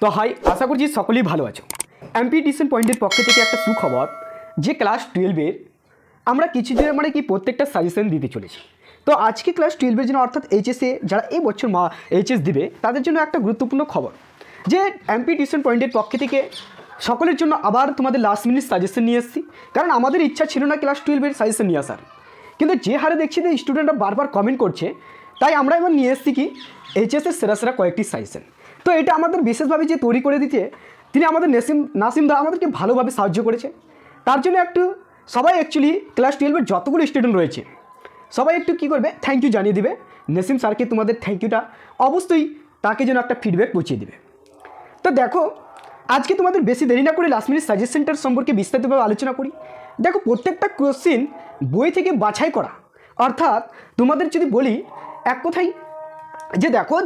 তো হাই, আশা করছি সকলেই ভালো আছো। এমপি ডিসিশন পয়েন্টের পক্ষ থেকে একটা সুখবর যে ক্লাস 12-এর আমরা কিছুদিনের মানে কি প্রত্যেকটা সাজেশন দিতে চলেছি। তো আজকে ক্লাস 12-এর জন্য অর্থাৎ এইচএসে যারা এই বছর এইচএস দিবে তাদের জন্য একটা গুরুত্বপূর্ণ খবর যে এমপি ডিসিশন পয়েন্টের পক্ষ থেকে সকলের জন্য আবার তোমাদের লাস্ট মিনিট সাজেশন নিয়ে এসেছি। কারণ আমাদের ইচ্ছা ছিল না ক্লাস 12-এর সাজেশন নিয়ে আসার, কিন্তু যে হারে দেখছি যে স্টুডেন্টরা বারবার কমেন্ট করছে, তাই আমরা এবার নিয়ে এসেছি কি এইচএসের সেরা সেরা কয়েকটি সাজেশন। তো এটা আমাদের বিশেষভাবে যে তৈরি করে দিতে তিনি আমাদের নাসিম দা আমাদেরকে ভালোভাবে সাহায্য করেছে। তার জন্য একটু সবাই অ্যাকচুয়ালি ক্লাস 12-এর যতগুলো স্টুডেন্ট রয়েছে সবাই একটু কী করবে, থ্যাংক ইউ জানিয়ে দিবে নাসিম স্যারকে। তোমাদের থ্যাংক ইউটা অবশ্যই তাকে যেন একটা ফিডব্যাক পৌঁছে দিবে। তো দেখো, আজকে তোমাদের বেশি দেরি না করে লাস্ট মিনিট সাজেশনটার সম্পর্কে বিস্তারিতভাবে আলোচনা করি। দেখো, প্রত্যেকটা কোশ্চিন বই থেকে বাছাই করা, অর্থাৎ তোমাদের যদি বলি এক কথাই যে দেখো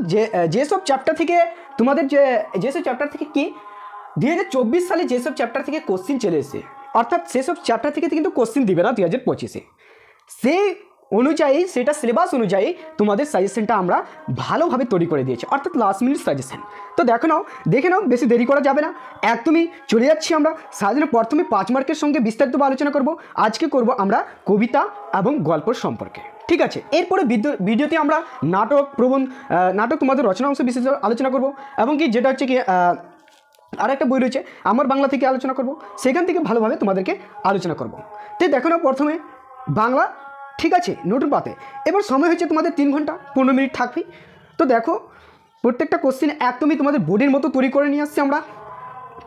যেসব চ্যাপ্টার থেকে তোমাদের যেসব চ্যাপ্টার থেকে কি 2024 সালে যেসব চ্যাপ্টার থেকে কোশ্চিন চলে এসেছে, অর্থাৎ সেসব চ্যাপ্টার থেকে কিন্তু কোশ্চিন দিবে না 2025-এ। সেই অনুযায়ী সেটা সিলেবাস অনুযায়ী তোমাদের সাজেশনটা আমরা ভালোভাবে তৈরি করে দিয়েছি, অর্থাৎ লাস্ট মিনিট সাজেশন। তো দেখে নাও বেশি দেরি করা যাবে না, একদমই চলে যাচ্ছি আমরা সাজেশনের প্রথমে 5 মার্কের সঙ্গে বিস্তারিতভাবে আলোচনা করব। আজকে করব আমরা কবিতা এবং গল্পর সম্পর্কে, ঠিক আছে। এরপরে ভিডিওতে আমরা নাটক তোমাদের রচনা অংশ বিশেষ আলোচনা করব, এবং কি যেটা হচ্ছে কি আর একটা বই রয়েছে আমার বাংলা থেকে আলোচনা করব, সেখান থেকে ভালোভাবে তোমাদেরকে আলোচনা করব। তো দেখো না, প্রথমে বাংলা, ঠিক আছে, নতুন পাতে। এবার সময় হচ্ছে তোমাদের 3 ঘন্টা 15 মিনিট থাকবে। তো দেখো, প্রত্যেকটা কোশ্চিন একদমই তোমাদের বোর্ডের মতো তৈরি করে নিয়ে আসছি আমরা,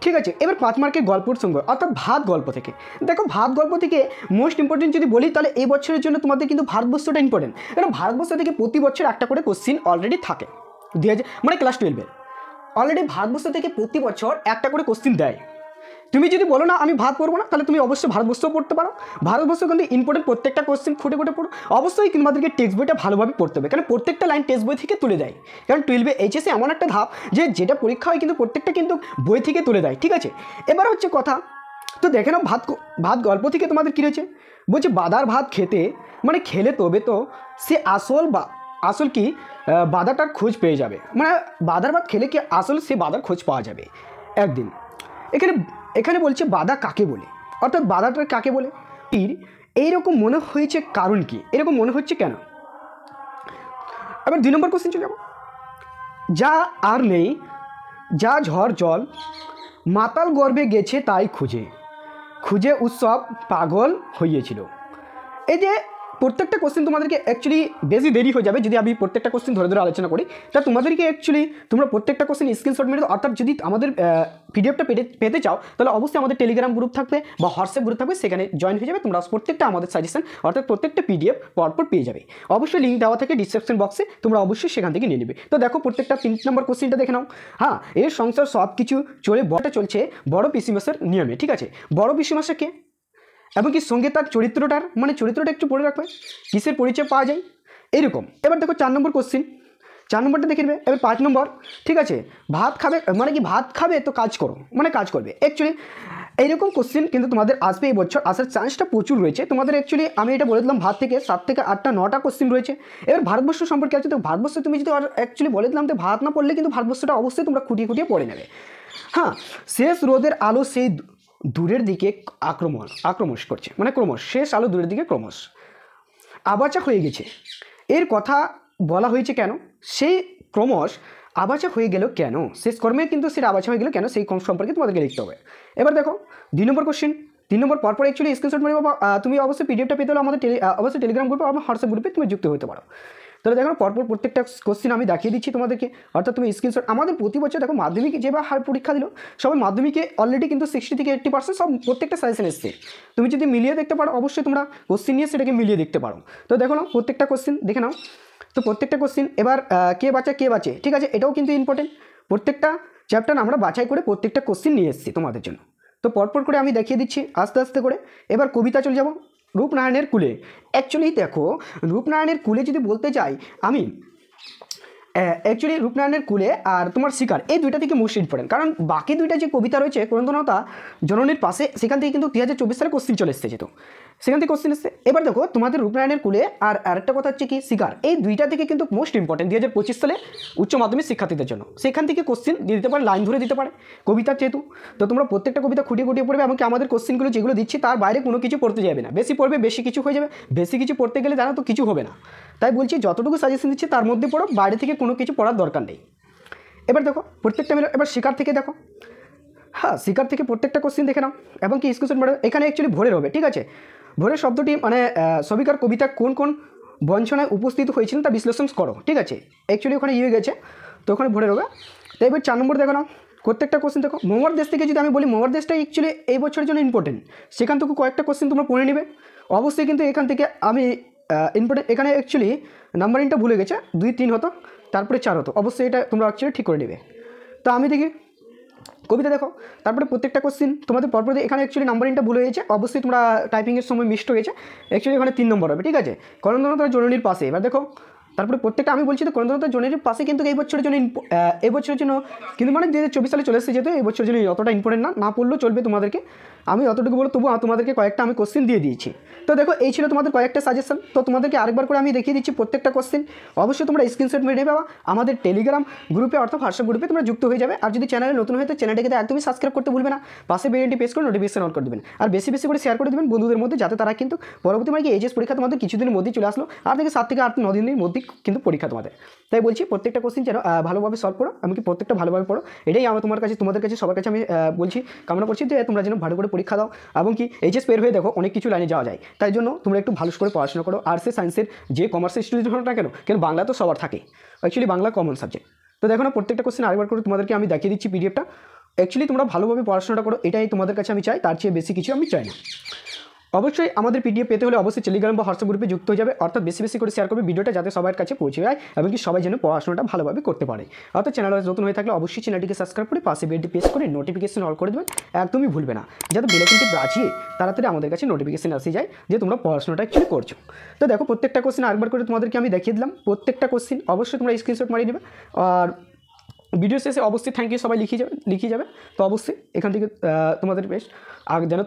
ঠিক আছে। এবার 5 মার্কের গল্পর সঙ্গে, অর্থাৎ ভাত গল্প থেকে। দেখো, ভাত গল্প থেকে মোস্ট ইম্পর্টেন্ট যদি বলি তাহলে এই বছরের জন্য তোমাদের কিন্তু ভারতবর্ষটা ইম্পর্টেন্ট। কারণ ভারতবর্ষ থেকে প্রতি বছর একটা করে কোশ্চিন অলরেডি থাকে, মানে ক্লাস 12-এর অলরেডি ভারতবর্ষ থেকে প্রতি বছর একটা করে কোশ্চিন দেয়। তুমি যদি বলো না আমি ভাত পড়বো না, তাহলে তুমি অবশ্যই ভারতবর্ষও পড়তে পারো। ভারতবর্ষ কিন্তু ইম্পর্টেন্ট প্রত্যেকটা কোশ্চেন খুঁটে পড়ো। অবশ্যই তোমাদেরকে টেক্সট বইটা ভালোভাবে পড়তে হবে, কারণ প্রত্যেকটা লাইন টেক্সট বই থেকে তুলে দেয়। কারণ 12-এ এইচএসে এমন একটা ধাপ যে যেটা পরীক্ষা হয় কিন্তু প্রত্যেকটা কিন্তু বই থেকে তুলে দেয়, ঠিক আছে। এবার হচ্ছে কথা, তো দেখে নাও ভাত গল্প থেকে তোমাদের কী রয়েছে, বলছে বাদার ভাত খেতে মানে খেলে তবে তো সে আসল কি বাদাটার খোঁজ পেয়ে যাবে, মানে বাদার ভাত খেলে কি আসল সে বাদার খোঁজ পাওয়া যাবে একদিন। এখানে বলছে বাদা কাকে বলে, অর্থাৎ বাদাটা কাকে বলে। এইরকম মনে হয়েছে কারণ কি, এরকম মনে হচ্ছে কেন। এবার 2 নম্বর কোশ্চেন চলে যাব। যা আর নেই, যা ঝড় জল, মাতাল গর্বে গেছে তাই খুঁজে উৎসব পাগল হইয়েছিল। এই যে প্রত্যেকটা কোশ্চেন তোমাদেরকে অ্যাকচুয়ালি বেশি দেরি হয়ে যাবে যদি আমি প্রত্যেকটা কোশ্চেন ধরে আলোচনা করি। তা তোমাদেরকে অ্যাকচুয়ালি তোমরা প্রত্যেকটা কোশ্চেন স্ক্রিনশট মেরে, অর্থাৎ যদি আমাদের পিডিএফটা পেতে চাও তাহলে অবশ্যই আমাদের টেলিগ্রাম গ্রুপ থাকবে বা হোয়াটসঅ্যাপ গ্রুপ থাকবে, সেখানে জয়েন হয়ে যাবে। তোমরা প্রত্যেকটা আমাদের সাজেশন অর্থাৎ প্রত্যেকটা পিডিএফ পরপর পেয়ে যাবে। অবশ্যই লিঙ্ক দেওয়া থাকে ডিসক্রিপশন বক্সে, তোমরা অবশ্যই সেখান থেকে নিয়ে নেবে। তো দেখো, প্রত্যেকটা 3 নম্বর কোশ্চেনটা দেখে নাও। হ্যাঁ, এর সংসার সব কিছু চলছে বড় পিসিমাসের নিয়মে, ঠিক আছে। বড় পিসিমাসা কে, এবং কি সঙ্গে তার চরিত্রটা একটু পড়ে রাখবে, কিসের পরিচয় পাওয়া যায় এরকম। এবার দেখো 4 নম্বর কোশ্চিন, 4 নম্বরটা দেখে নেবে। এবার 5 নম্বর, ঠিক আছে, ভাত খাবে তো কাজ করবে। অ্যাকচুয়ালি এইরকম কোশ্চিন কিন্তু তোমাদের আসবে এই বছর, আসার চান্সটা প্রচুর রয়েছে তোমাদের। অ্যাকচুয়ালি আমি এটা বলে দিলাম, ভাত থেকে 7 থেকে 8টা 9টা কোশ্চিন রয়েছে। এবার ভারতবর্ষ সম্পর্কে আছে, তো ভারতবর্ষ তুমি যদি অ্যাকচুয়ালি বলে দিলাম তো ভাত না পড়লে কিন্তু ভারতবর্ষটা অবশ্যই তোমরা খুঁটিয়ে পড়ে নেবে। হ্যাঁ, শেষ রোদের আলো সেই দূরের দিকে আক্রমশ করছে, মানে শেষ আলো দূরের দিকে ক্রমশ আবাচা হয়ে গেছে। এর কথা বলা হয়েছে কেন, সেই ক্রমশ আবাচা হয়ে গেল কেন, শেষ কর্মে কিন্তু সেটা আবাচা হয়ে গেল কেন, সেই সম্পর্কে তোমাদেরকে লিখতে হবে। এবার দেখো 2 নম্বর কোশ্চেন, 3 নম্বর পরপর অ্যাকচুয়ালি স্ক্রিনশট মেরে বাবা, তুমি অবশ্যই পিডিএফটা পেতে হলে আমাদের অবশ্যই টেলিগ্রাম গ্রুপে আমার হোয়াটসঅ্যাপ গ্রুপে তুমি যুক্ত হতে পারো। তাহলে দেখো, পরপর প্রত্যেকটা কোশ্চেন আমি দেখিয়ে দিচ্ছি তোমাদেরকে, অর্থাৎ তুমি স্ক্রিনশট। আমাদের প্রতি বছর দেখো মাধ্যমিক যেভাবে হার পরীক্ষা দিল, সবাই মাধ্যমিকে অলরেডি কিন্তু 60 থেকে 80% সব প্রত্যেকটা সাজেশন এসছে। তুমি যদি মিলিয়ে দেখতে পারো অবশ্যই তোমরা কোশ্চেন নিয়ে সেটাকে মিলিয়ে দেখতে পারো। তো দেখো না, প্রত্যেকটা কোশ্চেন দেখে নাও। তো প্রত্যেকটা কোশ্চেন এবার কে বাঁচে, ঠিক আছে, এটাও কিন্তু ইম্পর্টেন্ট। প্রত্যেকটা চ্যাপ্টার আমরা বাছাই করে প্রত্যেকটা কোশ্চেন নিয়ে এসেছি তোমাদের জন্য। তো পরপর করে আমি দেখিয়ে দিচ্ছি আস্তে আস্তে করে। এবার কবিতা চলে যাব, রূপনারায়ণের কুলে। অ্যাকচুয়ালি দেখো, রূপনারায়ণের কুলে যদি বলতে চাই আমি, অ্যাকচুয়ালি রূপনারায়ণের কুলে আর তোমার শিকার, এই দুইটা থেকে মোস্ট ইম্পর্টেন্ট। কারণ বাকি দুইটা যে কবিতা রয়েছে, ক্রন্দনতা জননীর পাশে, সেখান থেকে কিন্তু 2024 সালে কোশ্চিন চলে এসেছে। তো সেখান থেকে কোশ্চেন এসছে। এবার দেখো তোমাদের রূপনারায়ণের কুলে আর আরেকটা কথা হচ্ছে কি শিকার, এই দুইটা থেকে কিন্তু মোস্ট ইম্পর্টেন্ট 2025 সালে উচ্চ মাধ্যমিক শিক্ষার্থীদের জন্য। সেখান থেকে কোশ্চেন দিয়ে দিতে পারে, লাইন ধরে দিতে পারে কবিতার যেহেতু। তো তোমরা প্রত্যেকটা কবিতা খুঁটিয়ে খুঁটিয়ে পড়বে, এমনকি আমাদের কোশ্চেনগুলো যেগুলো দিচ্ছি তার বাইরে কোনো কিছু পড়তে যাবে না। বেশি পড়বে বেশি কিছু হয়ে যাবে, বেশি কিছু পড়তে গেলে জানো তো কিছু হবে না। তাই বলছি যতটুকু সাজেশন দিচ্ছি তার মধ্যে পড়ো, বাইরে থেকে কোনো কিছু পড়ার দরকার নেই। এবার দেখো প্রত্যেকটা মিলে, এবার শিকার থেকে দেখো, হ্যাঁ শিকার থেকে প্রত্যেকটা কোশ্চেন দেখে নাও এবং কি স্ক্রিনশট মারো। এখানে অ্যাকচুয়ালি ভোরের হবে, ঠিক আছে। ভোরের শব্দটি মানে সবিকার কবিতা কোন কোন বঞ্চনায় উপস্থিত হয়েছিলেন তা বিশ্লেষণ করো, ঠিক আছে। অ্যাকচুয়ালি ওখানে ইয়ে গেছে, তো ওখানে ভোরের হবে। তো এবার 4 নম্বর দেখো নাও, প্রত্যেকটা কোশ্চেন দেখো। মোমোর দেশ থেকে যদি আমি বলি, মোমোর দেশটা অ্যাকচুয়ালি এই বছরের জন্য ইম্পর্টেন্ট, সেখান থেকে কয়েকটা কোশ্চেন তোমরা পড়ে নেবে অবশ্যই। কিন্তু এখান থেকে আমি ইম্পর্টেন্ট, এখানে অ্যাকচুয়ালি নাম্বারিংটা ভুলে গেছে, 2 3 হতো তারপরে 4 হতো, অবশ্যই এটা তোমরা অ্যাকচুয়ালি ঠিক করে নেবে। তো আমি দেখি কবিতা দেখো, তারপরে প্রত্যেকটা কোশ্চেন তোমাদের পরপর। এখানে অ্যাকচুয়ালি নাম্বারিংটা ভুলে গেছে, অবশ্যই তোমরা টাইপিংয়ের সময় মিস্ট হয়ে গেছে। অ্যাকচুয়ালি এখানে 3 নম্বর হবে, ঠিক আছে। করন্দনতা জননীর পাশে, এবার দেখো তারপরে প্রত্যেকটা আমি বলছি তো করন্দনতা জননীর পাশে কিন্তু এই বছরের জন্য এই বছরের জন্য কিন্তু মানে 2024 সালে চলে এসেছে, যেহেতু এই বছরের জন্য অতটা ইম্পর্টেন্ট না পড়লেও চলবে তোমাদেরকে। আমি অতটুকু বলো, তবু তোমাদেরকে কয়েকটা আমি কোশ্চেন দিয়ে দিয়েছি। তো দেখো এই ছিল তোমাদের কয়েকটা সাজেশন। তো তোমাদেরকে আরেকবার করে আমি দেখিয়ে দিচ্ছি প্রত্যেকটা কোশ্চেন। অবশ্যই তোমরা স্ক্রিনশট মেরে নেবে, আমাদের টেলিগ্রাম গ্রুপে অর্থাৎ হোয়াটসঅ্যাপ গ্রুপে তোমরা যুক্ত হয়ে যাবে। আর যদি চ্যানেলে নতুন হয় তো চ্যানেলটিকে একদমই সাবস্ক্রাইব করতে ভুলবে না, পাশে বেলটি প্রেস করে নোটিফিকেশন অন করে দেবেন। আর বেশি বেশি করে শেয়ার করে দেবেন বন্ধুদের মধ্যে, যাতে তারা কিন্তু পরবর্তী মানে কি এইচএস পরীক্ষা তোমাদের কিছুদিনের মধ্যেই চলে আসলো, আর থেকে 7 থেকে 8 9 দিনের মধ্যেই কিন্তু পরীক্ষা তোমাদের। তাই বলছি প্রত্যেকটা কোশ্চেন যেন ভালোভাবে সলভ করো, এমনকি প্রত্যেকটা ভালোভাবে পড়ো। এটাই আমার তোমাদের কাছে সবার কাছে আমি বলছি, কামনা করছি যে তোমরা যেন ভালো করে পরীক্ষা দাও এবং কি এইচএস পের হয়ে দেখো অনেক কিছু লাইনে যাওয়া যায়। তাই জন্য তোমরা একটু ভালো করে পড়াশোনা করো। আর্টসের সায়েন্সের যে কমার্সের স্টুডেন্ট হো না কেন বাংলা তো সবার থাকে, অ্যাকচুয়ালি বাংলা কমন সাবজেক্ট। তো দেখো না প্রত্যেকটা কোশ্চেন আরেকবার করে তোমাদেরকে আমি দেখিয়ে দিচ্ছি পিডিএফটা। অ্যাকচুয়ালি তোমরা ভালোভাবে পড়াশোনাটা করো, এটাই তোমাদের কাছে আমি চাই, তার চেয়ে বেশি কিছু আমি চাই না। অবশ্যই আমাদের পিডিএফ পেতে হলে অবশ্যই টেলিগ্রাম বা হোয়াটসঅ্যাপ গ্রুপে যুক্ত হয়ে যাবে, অর্থাৎ বেশি বেশি করে শেয়ার করবে ভিডিওটা, যাতে সবার কাছে পৌঁছে যায় এবং কি সবাই যেন পড়াশোনাটা ভালোভাবে করতে পারে। অর্থাৎ চ্যানেল নতুন হয়ে থাকলে অবশ্যই চ্যানেলটিকে সাবস্ক্রাইব করে পাশে বেলটি প্রেস করে নোটিফিকেশন অল করে দেবেন, একদমই ভুলবে না, যাতে বেল আইকনটি বাজিয়ে তাড়াতাড়ি আমাদের কাছে নোটিফিকেশন আসে যায় যে তোমরা পড়াশোনাটা অ্যাকচুয়ালি করছো। তো দেখো প্রত্যেকটা কোশ্চেন আরেকবার করে তোমাদেরকে আমি দেখিয়ে দিলাম, প্রত্যেকটা কোশ্চেন অবশ্যই তোমরা স্ক্রিনশট মারিয়ে নেবে। আর ভিডিও শেষে অবশ্যই থ্যাংক ইউ সবাই লিখে যাবে। তো অবশ্যই এখান থেকে তোমাদের বেশ আর যেন